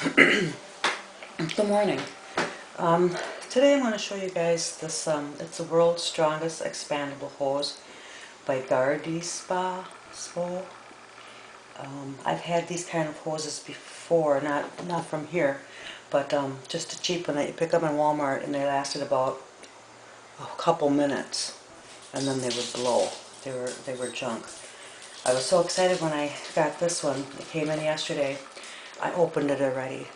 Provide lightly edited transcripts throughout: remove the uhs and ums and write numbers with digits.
Good morning. Today I'm going to show you guys this, it's the world's strongest expandable hose by garDspo. I've had these kind of hoses before, not from here, but just a cheap one that you pick up in Walmart, and they lasted about a couple minutes, and then they would blow. They were junk. I was so excited when I got this one. It came in yesterday. I opened it already.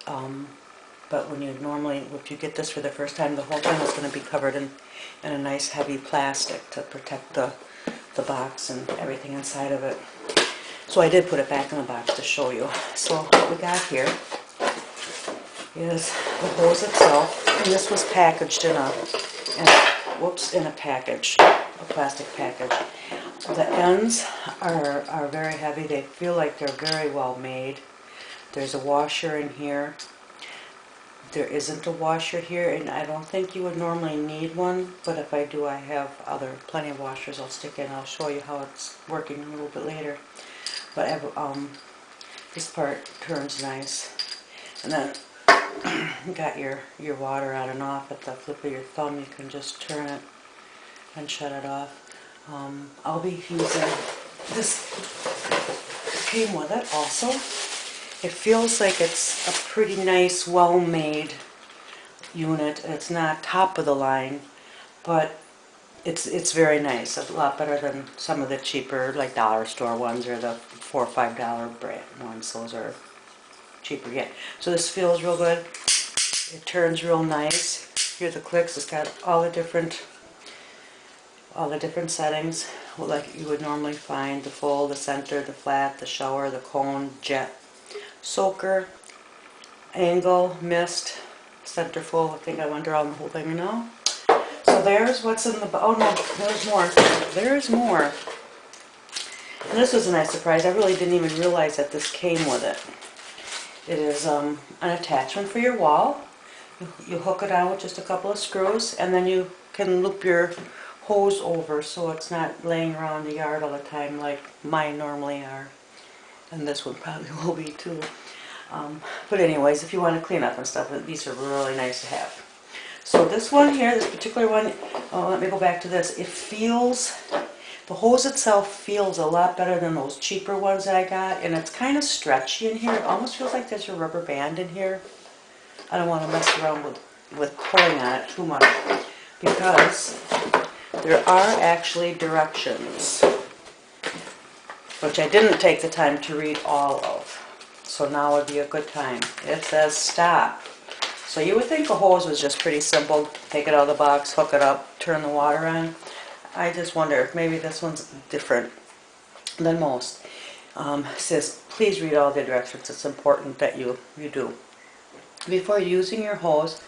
But if you get this for the first time, the whole thing is going to be covered in a nice heavy plastic to protect the box and everything inside of it. So I did put it back in the box to show you. So what we got here is the hose itself, and this was packaged in a package, a plastic package. The ends are very heavy. They feel like they're very well made. There's a washer in here. There isn't a washer here, and I don't think you would normally need one, but if I do, I have plenty of washers I'll stick in. I'll show you how it's working a little bit later. But this part turns nice. And then you got your water on and off. At the flip of your thumb, you can just turn it and shut it off. I'll be using this. Came with it also. It feels like it's a pretty nice, well-made unit. It's not top of the line, but it's very nice. A lot better than some of the cheaper, like dollar store ones or the $4 or $5 brand ones. Those are cheaper yet. So this feels real good. It turns real nice. Here are the clicks. It's got all the different settings, like you would normally find: the full, the center, the flat, the shower, the cone, jet, soaker, angle, mist, center full. I think I went around the whole thing now. So there's what's in the, oh no, there's more. There's more. And this was a nice surprise. I really didn't even realize that this came with it. It is an attachment for your wall. You hook it on with just a couple of screws, and then you can loop your hose over so it's not laying around the yard all the time like mine normally are. And this one probably will be too. But anyways, if you want to clean up and stuff, these are really nice to have. So this one here, this particular one, let me go back to this. It feels, the hose itself feels a lot better than those cheaper ones that I got, and it's kind of stretchy in here. It almost feels like there's a rubber band in here. I don't want to mess around with pulling on it too much, because there are actually directions, which I didn't take the time to read all of. So now would be a good time. It says stop. So you would think a hose was just pretty simple. Take it out of the box, hook it up, turn the water on. I just wonder if maybe this one's different than most. It says please read all the directions. It's important that you do. Before using your hose,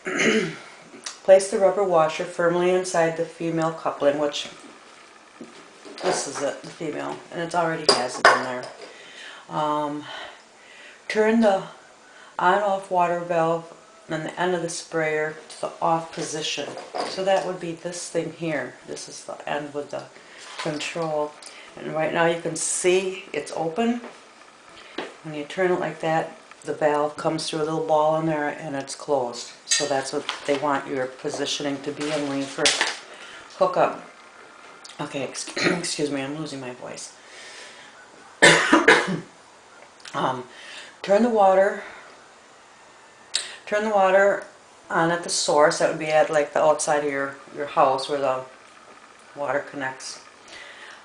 place the rubber washer firmly inside the female coupling, which this is it, the female, and it already has it in there. Turn the on-off water valve and the end of the sprayer to the off position. So that would be this thing here. This is the end with the control. And right now you can see it's open. When you turn it like that, the valve comes through a little ball in there and it's closed. So that's what they want your positioning to be in when you first hook up. Okay, excuse me, I'm losing my voice. Turn the water on at the source. That would be at like the outside of your house where the water connects.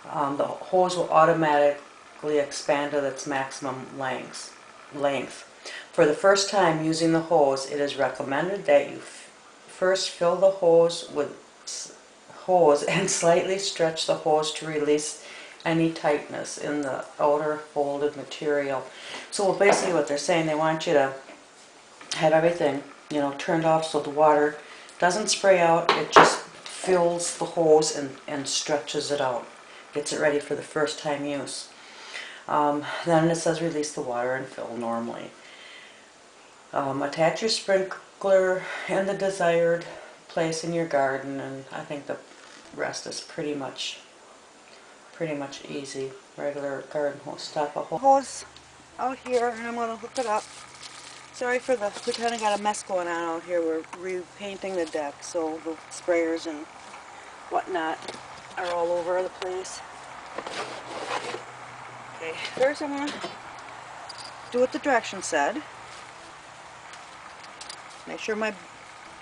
The hose will automatically expand to its maximum length. For the first time using the hose, it is recommended that you first fill the hose and slightly stretch the hose to release any tightness in the outer folded material. So basically what they're saying, they want you to have everything, turned off so the water doesn't spray out. It just fills the hose and stretches it out. Gets it ready for the first time use. Then it says release the water and fill normally. Attach your sprinkler in the desired place in your garden, and I think the rest is pretty much easy. Regular garden hose, stop a hose out here and I'm going to hook it up. Sorry for the, we kind of got a mess going on out here. We're repainting the deck, so the sprayers and whatnot are all over the place. Okay, first I'm going to do what the directions said. Make sure my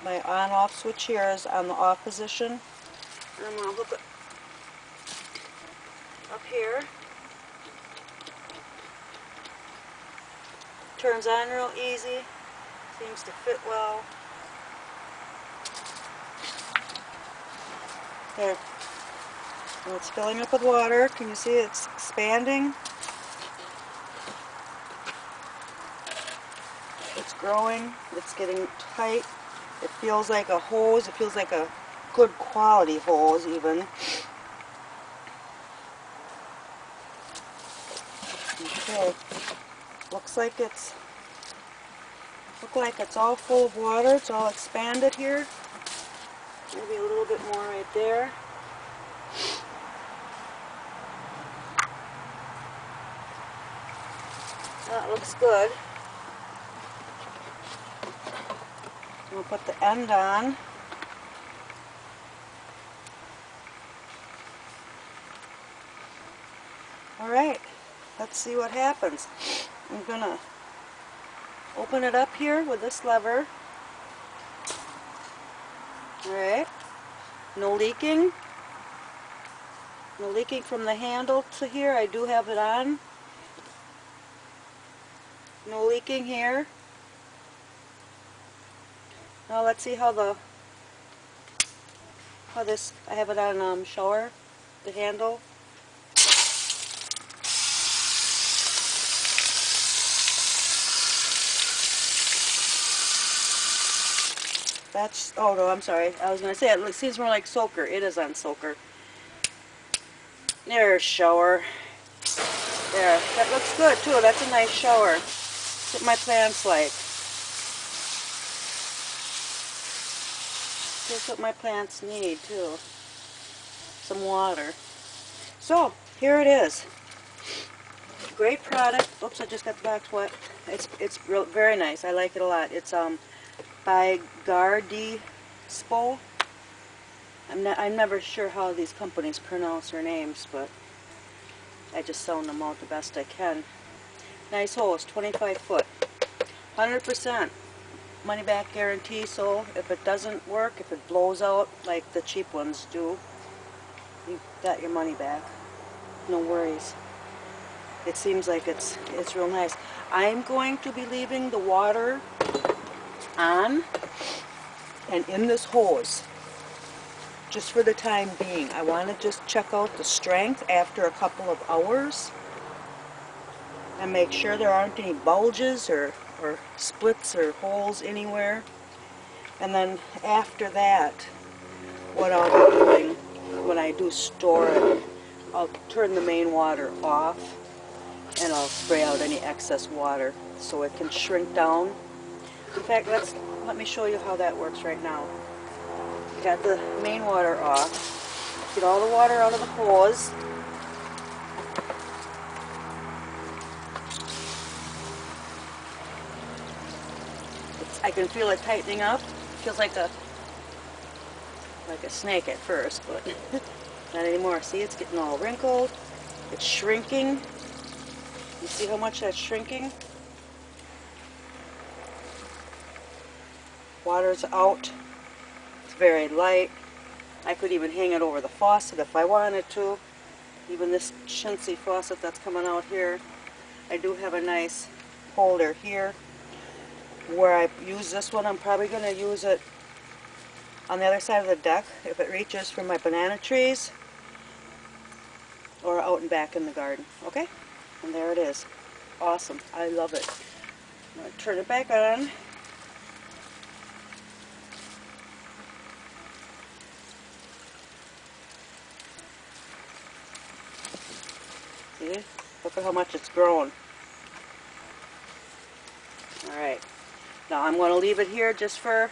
on-off switch here is on the off position. And I'm going to hook it up here. Turns on real easy. Seems to fit well. There. And it's filling up with water. Can you see it's expanding? It's growing. It's getting tight. It feels like a hose. It feels like a good quality hose even. Okay. Looks like it's all full of water. It's all expanded here. Maybe a little bit more right there. That looks good. We'll put the end on. Alright, let's see what happens. I'm gonna open it up here with this lever. Alright, no leaking. No leaking from the handle to here. I do have it on. No leaking here. Now let's see how this, I have it on shower, the handle. That's, oh no, I'm sorry. I was going to say it seems more like soaker. It is on soaker. There's shower. There. That looks good too. That's a nice shower. That's what my plants like. That's what my plants need too. Some water. So, here it is. Great product. Oops, I just got the box wet. It's very nice. I like it a lot. It's by garDspo. I'm never sure how these companies pronounce their names, but I just sound them out the best I can. Nice hose, 25 foot, 100% money back guarantee. So if it doesn't work, if it blows out like the cheap ones do, you got your money back. No worries. It seems like it's real nice. I'm going to be leaving the water on and in this hose just for the time being. I want to just check out the strength after a couple of hours and make sure there aren't any bulges or splits or holes anywhere. And then after that, what I'll be doing when I do store it, I'll turn the main water off and I'll spray out any excess water so it can shrink down. In fact, let me show you how that works right now. Got the main water off. Get all the water out of the hose. I can feel it tightening up. It feels like a snake at first, but not anymore. See, it's getting all wrinkled. It's shrinking. You see how much that's shrinking? Water's out. It's very light. I could even hang it over the faucet if I wanted to. Even this chintzy faucet that's coming out here. I do have a nice holder here. Where I use this one, I'm probably going to use it on the other side of the deck if it reaches for my banana trees or out and back in the garden. Okay? And there it is. Awesome. I love it. I'm going to turn it back on. See? Look at how much it's grown. Alright. Now I'm going to leave it here just for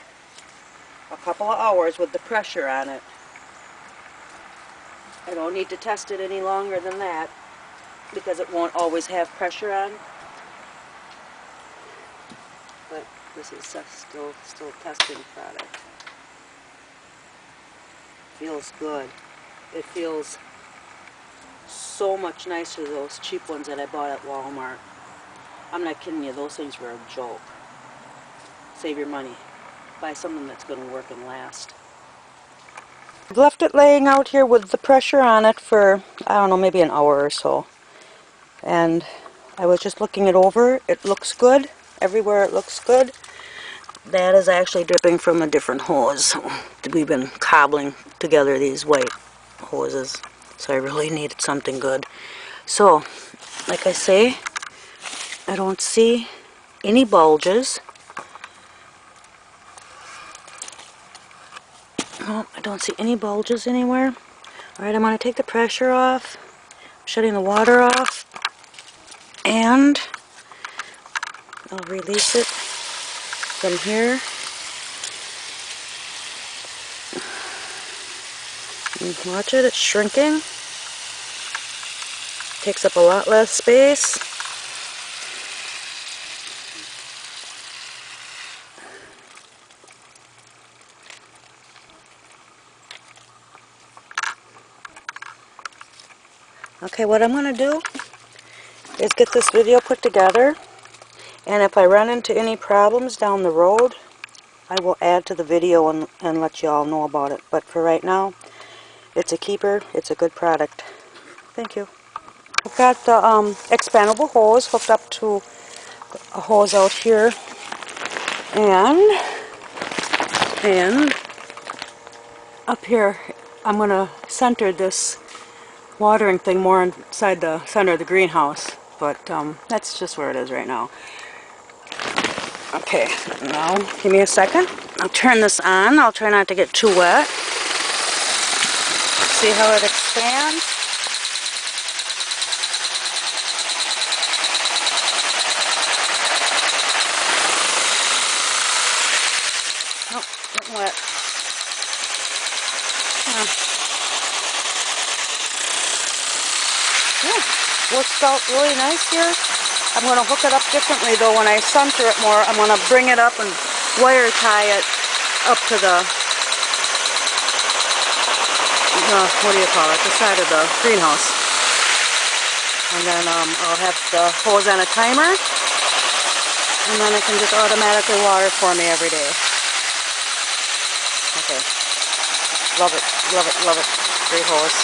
a couple of hours with the pressure on it. I don't need to test it any longer than that because it won't always have pressure on. This is still testing product. Feels good. It feels so much nicer than those cheap ones that I bought at Walmart. I'm not kidding you, those things were a joke. Save your money. Buy something that's going to work and last. I've left it laying out here with the pressure on it for, I don't know, maybe an hour or so. And I was just looking it over. It looks good. Everywhere it looks good. That is actually dripping from a different hose. We've been cobbling together these white hoses. So I really needed something good. So, like I say, I don't see any bulges. No, I don't see any bulges anywhere. Alright, I'm going to take the pressure off. I'm shutting the water off. And I'll release it from here. And watch it, it's shrinking. Takes up a lot less space. Okay, what I'm going to do is get this video put together, and if I run into any problems down the road, I will add to the video and let you all know about it. But for right now, it's a keeper. It's a good product. Thank you. I've got the expandable hose hooked up to a hose out here, and up here I'm going to center this watering thing more inside the center of the greenhouse, but that's just where it is right now. Okay, now give me a second. I'll turn this on. I'll try not to get too wet. See how it expands? Oh, getting wet. Yeah, works out really nice here. I'm going to hook it up differently though. When I center it more, I'm going to bring it up and wire tie it up to the, what do you call it, the side of the greenhouse. And then I'll have the hose on a timer, and then it can just automatically water for me every day. Okay. Love it, love it, love it. Great hose.